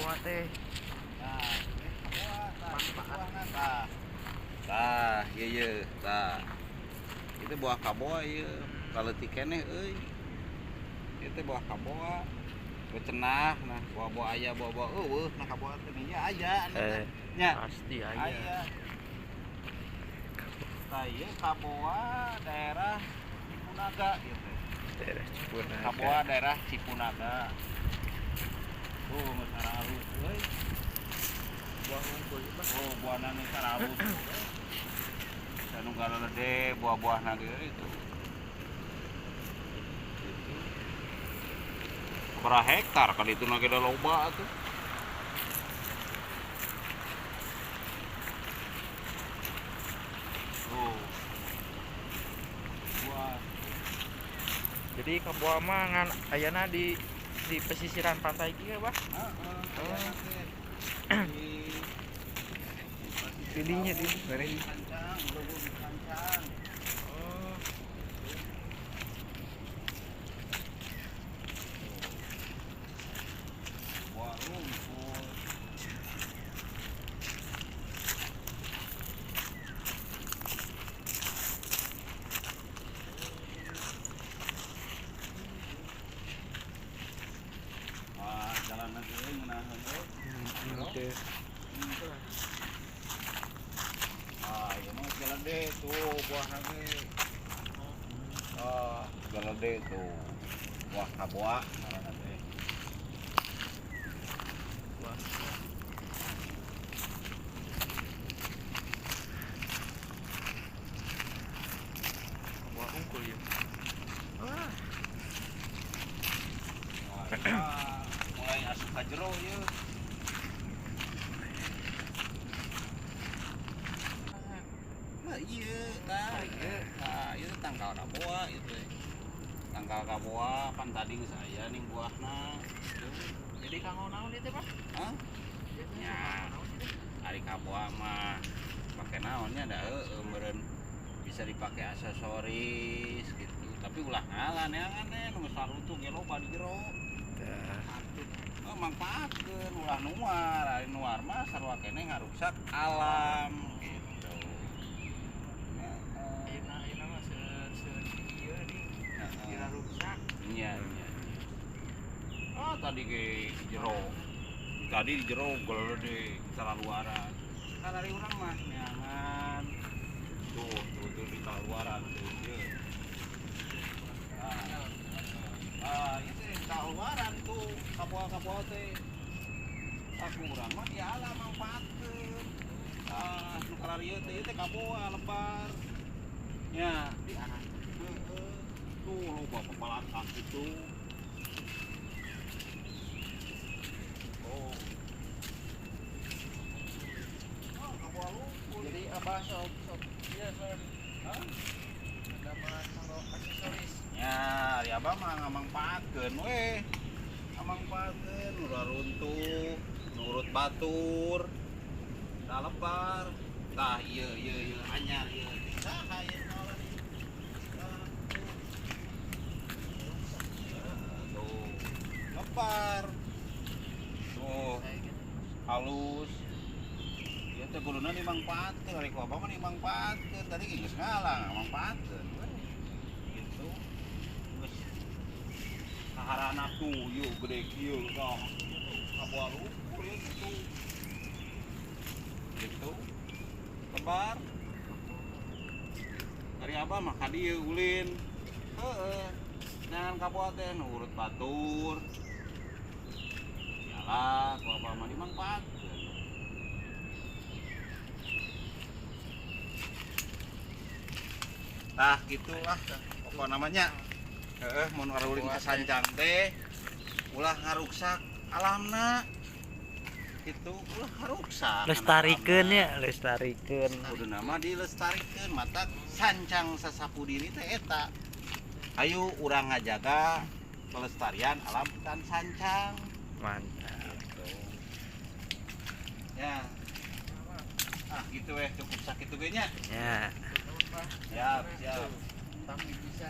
kaboa teh. Nah, manfaat tah ieu tah itu buah kaboa ieu kaleutik keneh euy itu buah kaboa cenah nah buah-buah aya buah-buah eueuh nah kaboa teh nya aya nya Pasti aya. Tah ieu kaboa daerah Cipunaga gitu. Daerah Cipunaga. Kaboa daerah Cipunaga. Tuh geus saralus euy. Buah unggul Bang. Oh, buahna nu saralus. Anu galede buah-buahna ge itu. Berapa hektar kali itu na gede loba atuh. Oh. Buah. Jadi kaboa mah ngan ayana di pesisiran pantai kieu, Bang. Pilihnya di bareng. Kancang, leuweung di kancang. Oh. Buah rumput. Wah, jalan lagi ngeunaheun euy. Oke. Ah, ieu mah galede tuh buahna ge. Ah, galede tuh. Buah kaboa ngaranna teh. Buah. Buah unggul ya. Wah. Wah, mulai asup ka jero ieu. Nah, ieu tangkal kaboa itu. Tangkal kaboa kan tadi geus aya ning buahna. Jadi kanggo naon itu, Bang? Hah? Ya, Ari kaboa mah pake naonnya da meureun bisa dipake aksesoris gitu. Tapi ulah ngalah neangan nu sarutuk ge loba di jero. Mangpaatkeun ulah nuar, ari nuar mah sarua keneh ngaruksak alam gitu. ayeuna mah ieu di kira rusak. Iya. Ah tadi ge di jero. Tadi di jero gelede salaluaran. Kan ari urang mah neangan. Tuh di salaluaran tuh ieu. Itu di salaluaran tuh kaboa teh. Aku urang mah di alam mangpaatkeun. Nu kararieu teh kaboa lebar. Ya, di arah. Tuh loba pepalatak itu. Oh. Kaboa lumpur. Jadi Abah sok ieu son. Hah? Ada mah kanggo aksesoris. Ya, ari abah mah ngamangpaatkeun we. Ngamangpaatkeun ulah runtuh, nurut batur. Da lebar. Tah ieu anyar ieu. Saha ieu naon ieu? Tuh, lebar. Tuh, halus. Ieu teh guluna dimangpaatkeun, ari ku abah mah dimangpaatkeun. Tadi geus ngalang mangpaatkeun we. Gitu. Geus saharana tuh ieu gede kieu tah. Kaboa lumpur ieu gitu. Gitu. Lebar. Dari abah mah ka dieu ulin. Heeh. Jangan kaboa teh nurut batur. Yalah, ku abah mah dimangpaatkeun. Tah gitulah pokok namanya. Heeh, mun ngaruling ka sancang teh ulah ngaruksak alamna. Itu ulah ngaruksak. Lestarikeun ya, lestarikeun. Kuduna mah dilestarikeun mata sancang sasapudiri teh eta. Ayo urang ngajaga pelestarian alam hutan sancang. Mantap. Gitu. Ya. Ah, gitu weh cukup sakit ge nya. Ya. Siap. Tapi bisa